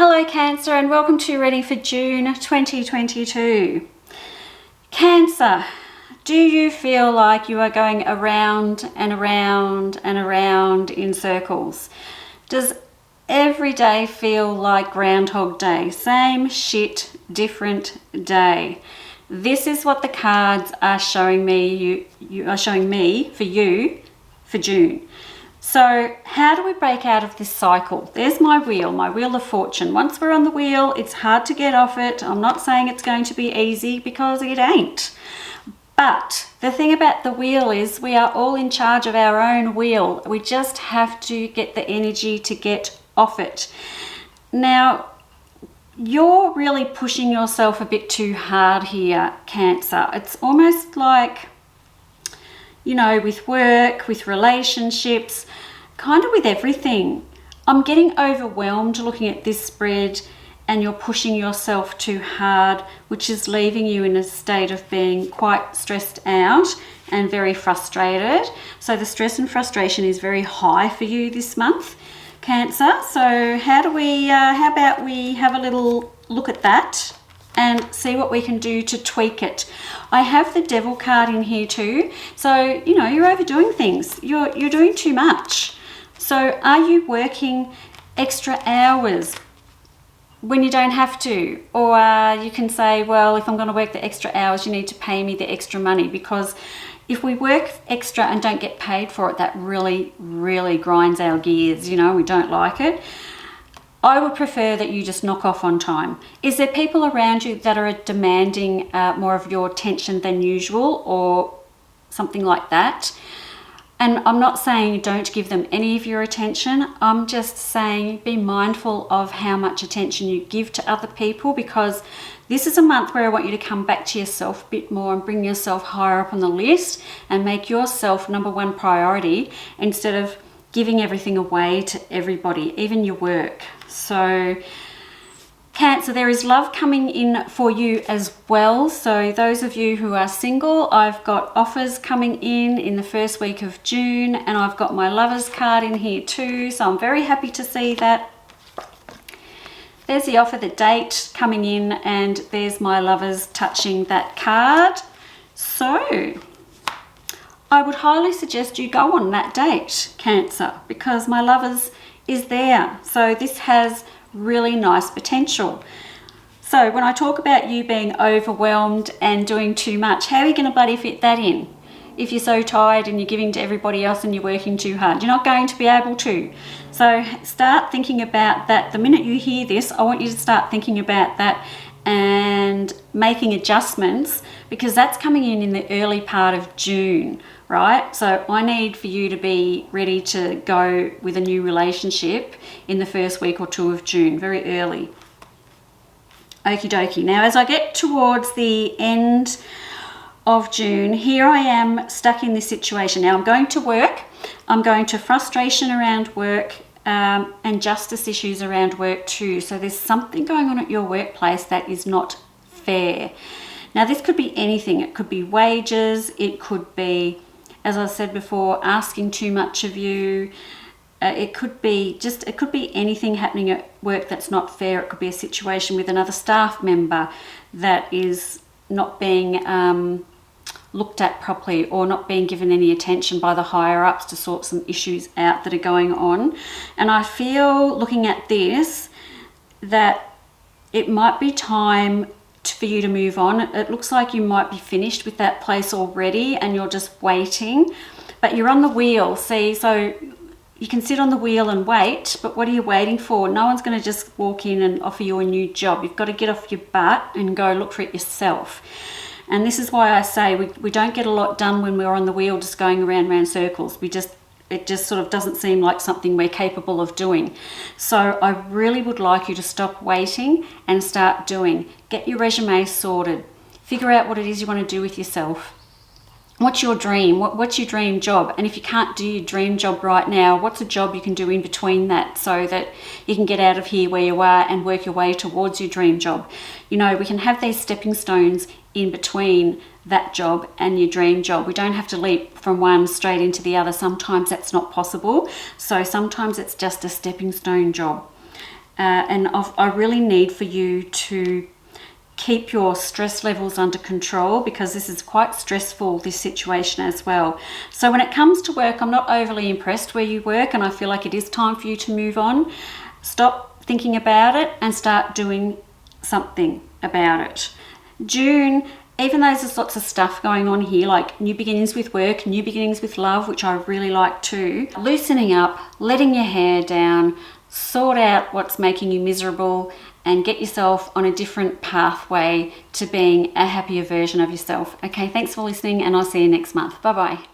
Hello Cancer, and welcome to reading for June 2022. Cancer, do you feel like you are going around and around and around in circles? Does every day feel like Groundhog Day? Same shit, different day. This is what the cards are showing me. You are showing me for you for June. So how do we break out of this cycle? There's my wheel of fortune. Once we're on the wheel, it's hard to get off it. I'm not saying it's going to be easy because it ain't. But the thing about the wheel is we are all in charge of our own wheel. We just have to get the energy to get off it. Now, you're really pushing yourself a bit too hard here, Cancer. It's almost like, you know, with work, with relationships, kind of with everything. I'm getting overwhelmed looking at this spread, and you're pushing yourself too hard, which is leaving you in a state of being quite stressed out and very frustrated. So the stress and frustration is very high for you this month, Cancer. So how about we have a little look at that and see what we can do to tweak it. I have the Devil card in here too. So, you know, you're overdoing things. You're doing too much. So are you working extra hours when you don't have to? Or you can say, well, if I'm going to work the extra hours, you need to pay me the extra money, because if we work extra and don't get paid for it, that really, really grinds our gears. You know, we don't like it. I would prefer that you just knock off on time. Is there people around you that are demanding more of your attention than usual or something like that? And I'm not saying don't give them any of your attention. I'm just saying be mindful of how much attention you give to other people, because this is a month where I want you to come back to yourself a bit more and bring yourself higher up on the list and make yourself #1 priority instead of giving everything away to everybody, even your work. So Cancer, there is love coming in for you as well. So those of you who are single, I've got offers coming in the first week of June, and I've got my Lovers card in here too. So I'm very happy to see that. There's the offer, the date coming in, and there's my Lovers touching that card. So I would highly suggest you go on that date, Cancer, because my Lovers is there. So this has really nice potential. So when I talk about you being overwhelmed and doing too much, how are you going to bloody fit that in? If you're so tired and you're giving to everybody else and you're working too hard, you're not going to be able to. So start thinking about that. The minute you hear this, I want you to start thinking about that and making adjustments, because that's coming in the early part of June, right? So I need for you to be ready to go with a new relationship in the first week or two of June, very early. Okie dokie. Now, as I get towards the end of June, here I am stuck in this situation. Now I'm going to work. I'm going to frustration around work, and justice issues around work too. So there's something going on at your workplace that is not fair. Now this could be anything. It could be wages. It could be, as I said before, asking too much of you. It could be anything happening at work that's not fair. It could be a situation with another staff member that is not being looked at properly, or not being given any attention by the higher ups to sort some issues out that are going on. And I feel, looking at this, that it might be time for you to move on. It looks like you might be finished with that place already and you're just waiting, but you're on the wheel. See, so you can sit on the wheel and wait, but what are you waiting for? No one's going to just walk in and offer you a new job. You've got to get off your butt and go look for it yourself. And this is why I say we don't get a lot done when we're on the wheel just going around circles. It just sort of doesn't seem like something we're capable of doing. So I really would like you to stop waiting and start doing. Get your resume sorted. Figure out what it is you want to do with yourself. What's your dream? What's your dream job? And if you can't do your dream job right now, what's a job you can do in between that, so that you can get out of here where you are and work your way towards your dream job? You know, we can have these stepping stones in between that job and your dream job. We don't have to leap from one straight into the other. Sometimes that's not possible. So sometimes it's just a stepping stone job. I really need for you to keep your stress levels under control, because this is quite stressful, this situation as well. So when it comes to work, I'm not overly impressed where you work, and I feel like it is time for you to move on. Stop thinking about it and start doing something about it. June, even though there's lots of stuff going on here, like new beginnings with work, new beginnings with love, which I really like too, loosening up, letting your hair down, sort out what's making you miserable, and get yourself on a different pathway to being a happier version of yourself. Okay, thanks for listening, and I'll see you next month. Bye-bye.